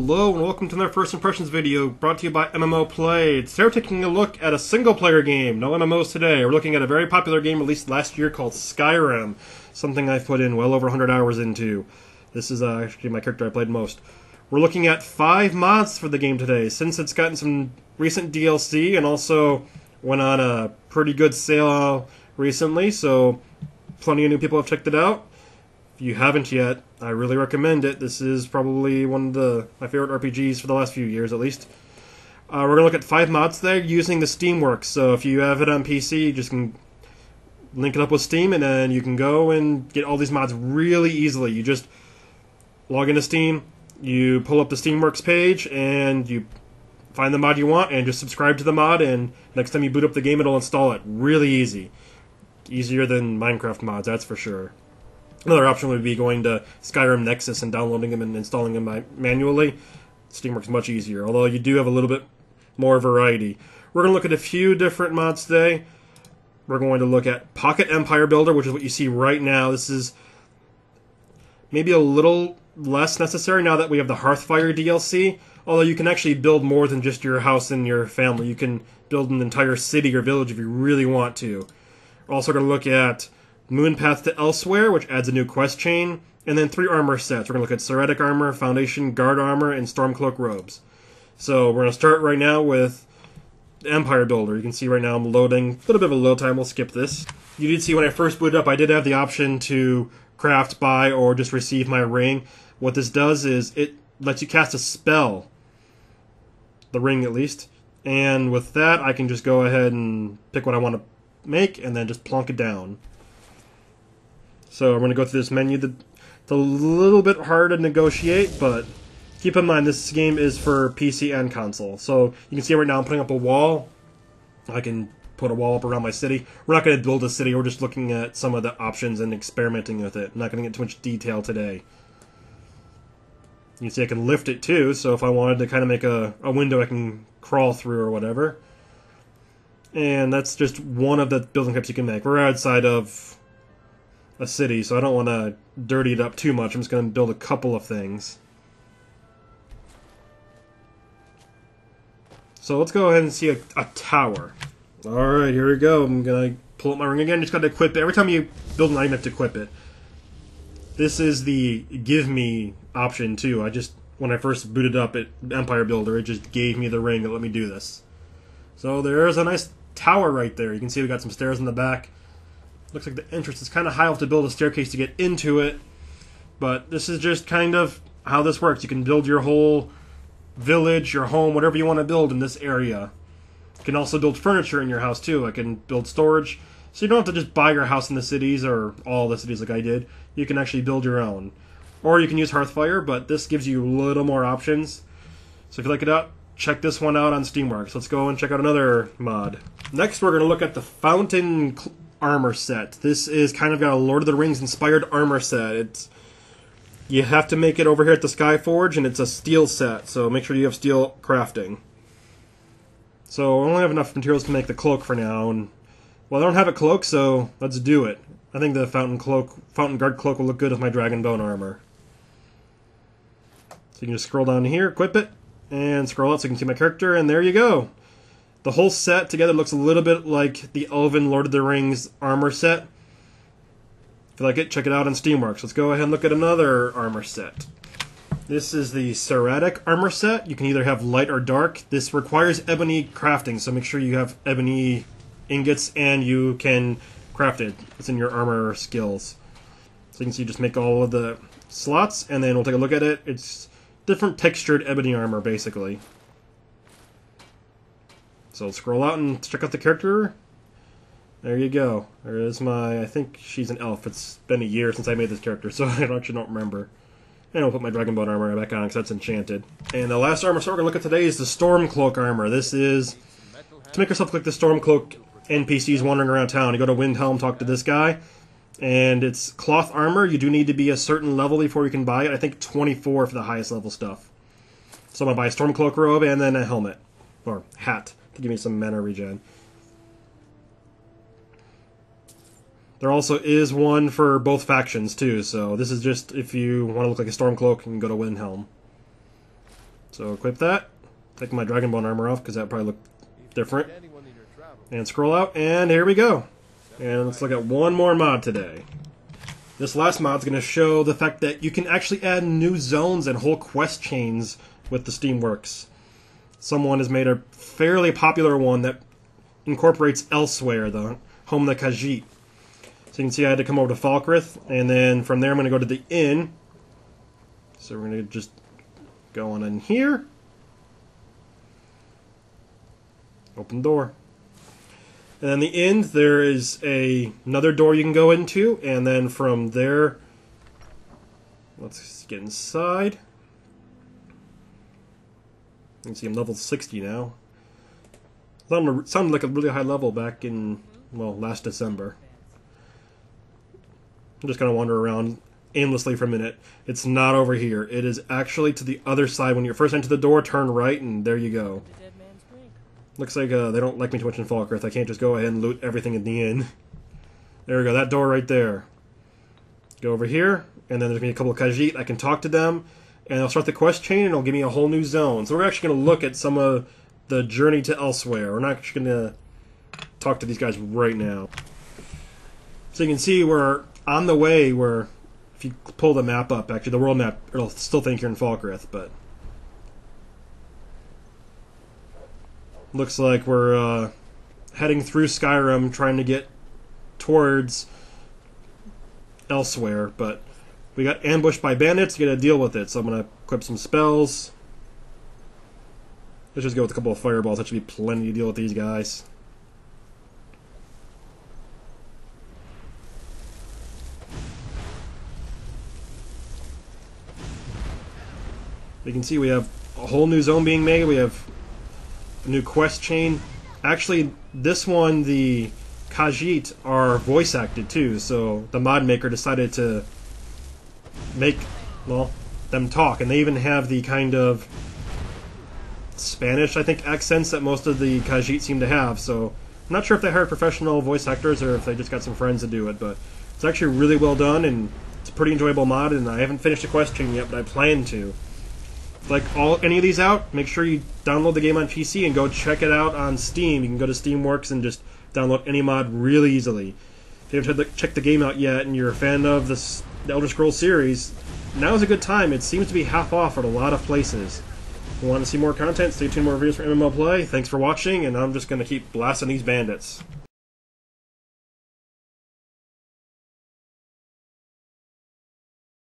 Hello and welcome to another First Impressions video brought to you by MMO Play. Today we're taking a look at a single player game, no MMOs today. We're looking at a very popular game released last year called Skyrim, something I've put in well over 100 hours into. This is actually my character I played most. We're looking at 5 mods for the game today, since it's gotten some recent DLC and also went on a pretty good sale recently, so plenty of new people have checked it out. If you haven't yet, I really recommend it. This is probably one of my favorite RPGs for the last few years, at least. We're going to look at 5 mods there using the Steamworks. So if you have it on PC, you just can link it up with Steam, and then you can go and get all these mods really easily. You just log into Steam, you pull up the Steamworks page, and you find the mod you want, and just subscribe to the mod, and next time you boot up the game, it'll install it. Really easy. Easier than Minecraft mods, that's for sure. Another option would be going to Skyrim Nexus and downloading them and installing them manually. Steamworks much easier, although you do have a little bit more variety. We're going to look at a few different mods today. We're going to look at Pocket Empire Builder, which is what you see right now. This is maybe a little less necessary now that we have the Hearthfire DLC, although you can actually build more than just your house and your family. You can build an entire city or village if you really want to. We're also going to look at Moon Path to Elsewhere, which adds a new quest chain, and then 3 armor sets. We're going to look at Cirrhotic Armor, Foundation Guard Armor, and Stormcloak Robes. So we're going to start right now with the Empire Builder. You can see right now I'm loading. A little bit of a load time, we'll skip this. You did see when I first booted up, I did have the option to craft, buy, or just receive my ring. What this does is it lets you cast a spell, the ring at least, and with that I can just go ahead and pick what I want to make and then just plonk it down. So I'm going to go through this menu. It's a little bit hard to negotiate, but keep in mind this game is for PC and console. So you can see right now I'm putting up a wall. I can put a wall up around my city. We're not going to build a city, we're just looking at some of the options and experimenting with it. I'm not going to get too much detail today. You can see I can lift it too, so if I wanted to kind of make a window I can crawl through or whatever. And that's just one of the building types you can make. We're outside of a city, so I don't want to dirty it up too much. I'm just going to build a couple of things. So let's go ahead and see a tower. Alright, here we go. I'm going to pull up my ring again. Just got to equip it. Every time you build an item, you have to equip it. This is the give me option too. When I first booted up at Empire Builder, it just gave me the ring that let me do this. So there's a nice tower right there. You can see we got some stairs in the back. Looks like the entrance is kind of high. I'll have to build a staircase to get into it. But this is just kind of how this works. You can build your whole village, your home, whatever you want to build in this area. You can also build furniture in your house too. I can build storage. So you don't have to just buy your house in the cities or all the cities like I did. You can actually build your own. Or you can use Hearthfire, but this gives you a little more options. So if you like it out, check this one out on Steamworks. Let's go and check out another mod. Next we're going to look at the Fountain Armor Set. This is kind of got a Lord of the Rings inspired armor set. You have to make it over here at the Skyforge, and it's a steel set, so make sure you have steel crafting. So I only have enough materials to make the cloak for now, and well, I don't have a cloak, so let's do it. I think the Fountain Guard cloak will look good with my Dragon Bone armor. So you can just scroll down here, equip it, and scroll out so you can see my character, and there you go. The whole set together looks a little bit like the Elven Lord of the Rings armor set. If you like it, check it out on Steamworks. Let's go ahead and look at another armor set. This is the Cirrhotic Armor Set. You can either have light or dark. This requires ebony crafting, so make sure you have ebony ingots and you can craft it. It's in your armor skills. So you can see just make all of the slots, and then we'll take a look at it. It's different textured ebony armor, basically. So scroll out and check out the character. There you go. There is I think she's an elf. It's been a year since I made this character, so I actually don't remember. And I'll put my Dragon Bone armor back on because that's enchanted. And the last armor set we're going to look at today is the Stormcloak Armor. This is to make yourself look like the Stormcloak NPCs wandering around town. You go to Windhelm, talk to this guy, and it's cloth armor. You do need to be a certain level before you can buy it. I think 24 for the highest level stuff. So I'm going to buy a Stormcloak robe and then a helmet. Or hat. To give me some mana regen. There also is one for both factions too, so this is just if you want to look like a Stormcloak, you can go to Windhelm. So equip that. Take my Dragonbone armor off because that probably look different. And scroll out, and here we go. And let's look at one more mod today. This last mod is going to show the fact that you can actually add new zones and whole quest chains with the Steamworks. Someone has made a fairly popular one that incorporates Elsewhere, the home of the Khajiit. So you can see I had to come over to Falkreath, and then from there I'm going to go to the inn. So we're going to just go on in here. Open door. And then the end, there is another door you can go into, and then from there, let's get inside. You can see I'm level 60 now. Sounded like a really high level back in, well, last December. I'm just going to wander around aimlessly for a minute. It's not over here. It is actually to the other side. When you first enter the door, turn right, and there you go. Looks like they don't like me too much in Falkreath. I can't just go ahead and loot everything in the inn. There we go, that door right there. Go over here, and then there's going to be a couple of Khajiit. I can talk to them, and I'll start the quest chain, and it'll give me a whole new zone. So we're actually going to look at some of the journey to Elsewhere. We're not actually going to talk to these guys right now. So you can see we're on the way where, if you pull the map up, actually the world map, it'll still think you're in Falkreath, but looks like we're heading through Skyrim, trying to get towards Elsewhere, but we got ambushed by bandits. You gotta deal with it. So I'm gonna equip some spells. Let's just go with a couple of fireballs. That should be plenty to deal with these guys. You can see we have a whole new zone being made. We have a new quest chain. Actually, this one, the Khajiit are voice acted too, so the mod maker decided to make, well, them talk, and they even have the kind of Spanish, I think, accents that most of the Khajiit seem to have, so I'm not sure if they hired professional voice actors or if they just got some friends to do it, but it's actually really well done, and it's a pretty enjoyable mod, and I haven't finished the quest chain yet, but I plan to. Like any of these out, make sure you download the game on PC and go check it out on Steam. You can go to Steamworks and just download any mod really easily. If you haven't checked the game out yet and you're a fan of the Elder Scrolls series, now is a good time. It seems to be half off at a lot of places. If you want to see more content, stay tuned for more videos for MMO Play. Thanks for watching, and I'm just going to keep blasting these bandits.